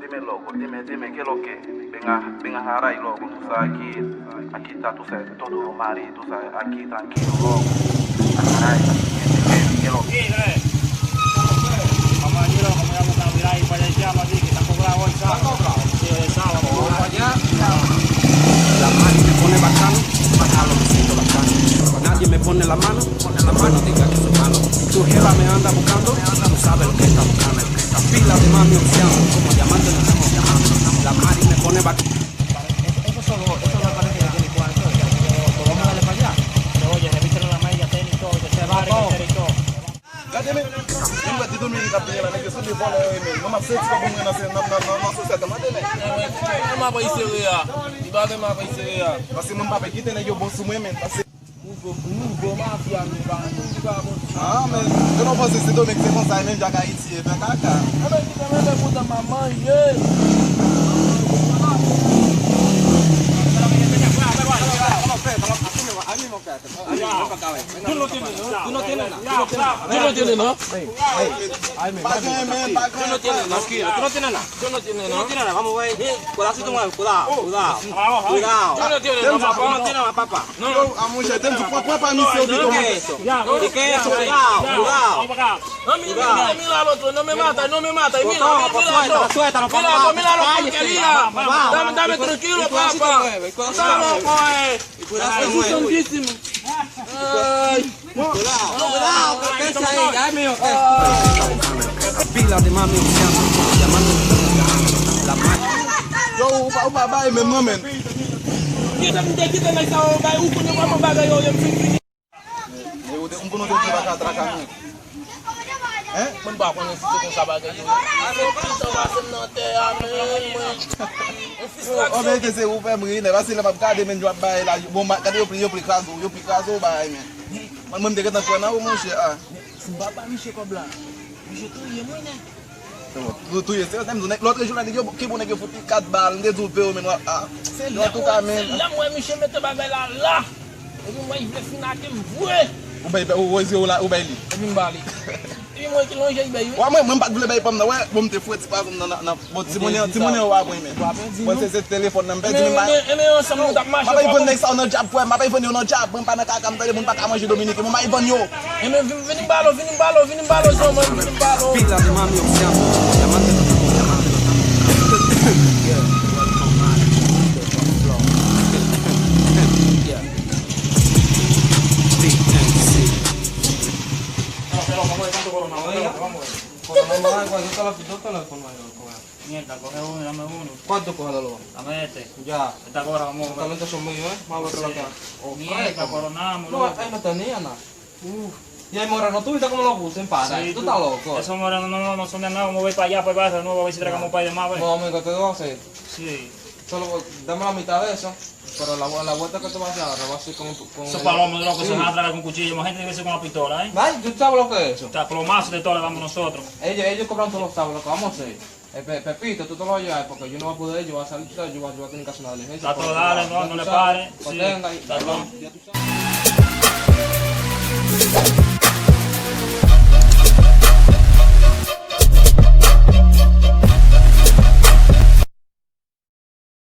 Dime loco, dime qué es lo que. Venga a Jara y loco, tú sabes, aquí está, tú sabes, todo lo marido, tú sabes, aquí tranquilo, loco. Ay, ¿qué es lo que? Vamos allí, loco, vamos a buscar mirar ahí para allá, allí, que está cobrado hoy, sábado. Sí, el sábado. Vamos allá. La mano me pone bacano, bacano, me siento bacano. Nadie me pone la mano, diga que soy malo. Tu jeva me anda buscando, tú sabes lo que está buscando. Pila de mami opción, como diamante nos estamos llamando. La mari me pone bacano. Eso me parece que tiene cuarto, pues vamos a darle para allá. Pero oye, revíselo la media técnico, que se va a recorrer y todo. Cadê Quem vai te dormir na capela, né? Que sou de bola, não me sei se como na sociedade, mas tem, né? Não mais vai ser real. E vai mais vai ser real. Assim, não vai aqui, tem né? Eu vou sumir, mas assim. Hugo, mafia, me vai. Ah, mas eu não vou ser se dormir que você consegue mesmo jogar isso, vai cá. Mas que também vai botar mamãe, ei. Tú no tienes, ¿no? Tú no tienes nada. Tú no tienes, ¿no? Tú no tienes, ¿no? Tú no tienes nada. Tú no tienes, ¿no? Vamos a ver, cuidado si tú mueves, cuidado. Tú no tienes, ¿no, papá? No tiene más, papá. No, a mulher tem que para mim seu ¿Qué es eso? ¿Qué es eso? Cuidado. No, mira al otro, no me mata, mira, Suéltalo, míralo, porquería. Dame tranquilo, papá. Está loco, Eso es santísimo. Ay. Cuidado, ¿qué es ahí? Ay, mío, Pila de mami opción, como diamante nos estamos llamando. La mari. Yo, o babai mesmo, não, man. Kita essa vai o que não vai bagay eu Eu não tenho que ir atrás caminho. Man ba ko nang kung sa bagay yun. Ito wasan natin, amen. O bem que se o pé me vai se levar cada men job babai lá, bom, cadê eu pri caso babai, man. Mas mano, dega na coisa não, vamos chegar. Bapa mi se kobla. Mi se tu ye mo ne. Tu ia ser, temos l'autre jour là, que bon que foutu 4 balles, des ouvert men. Ah, c'est là tout quand même. Là moi mi se mette bagay là. E moi il veut finir que voer. O bem, o lá, o bem ali. E mi bali. E moi que longe aí bem. Wa mwen pa vle bay pam na, bom te fwet pa na timonya wa mwen men. Bon se telefon nan pe di mi bay. E me ensemble tak marche. Ma bay ven nek sa on job fwe, ma bay ven yo no job, mwen pa na ka kam tele, mwen pa ka manje Dominique, mwen ma ven yo. E me vini balo, so man, vini balo. Pila de mami opción, como diamante nos estamos llamando. Mierda, coge uno, dame uno. ¿Cuánto coge de los? Dame este. Ya. Esta cobra, vamos a ver. Talentos son míos, ¿eh? Vamos a ver acá. Mierda, coronamos, No, loco. ahí no tenía nada. Y el moreno, ¿tú viste cómo lo puse en paz? Sí, Tú estás loco. Esos morenos no son de nada, vamos a ver para allá, para el barrio nuevo, a ver si traigamos un par de más, ¿ves? No, amigo, te voy a hacer. Sí. Solo dame la mitad de eso. Pero la vuelta que te vas a hacer ahora va a ser con Esos palomos, loco, se van a tragar con cuchillo, más gente debe ser con la pistola, ¿eh? Ay, ¿tú sabes lo que es eso? O sea, plomazo de todo le damos nosotros. Ellos cobran todos los sábados, lo que vamos a hacer. Pepito, tú te lo vas a llevar porque yo no voy a poder, yo voy a salir, yo voy a tener que hacer una diligencia. Está todo, dale, no le pares. Pues Sí, tenga, está todo. ya tú sabes.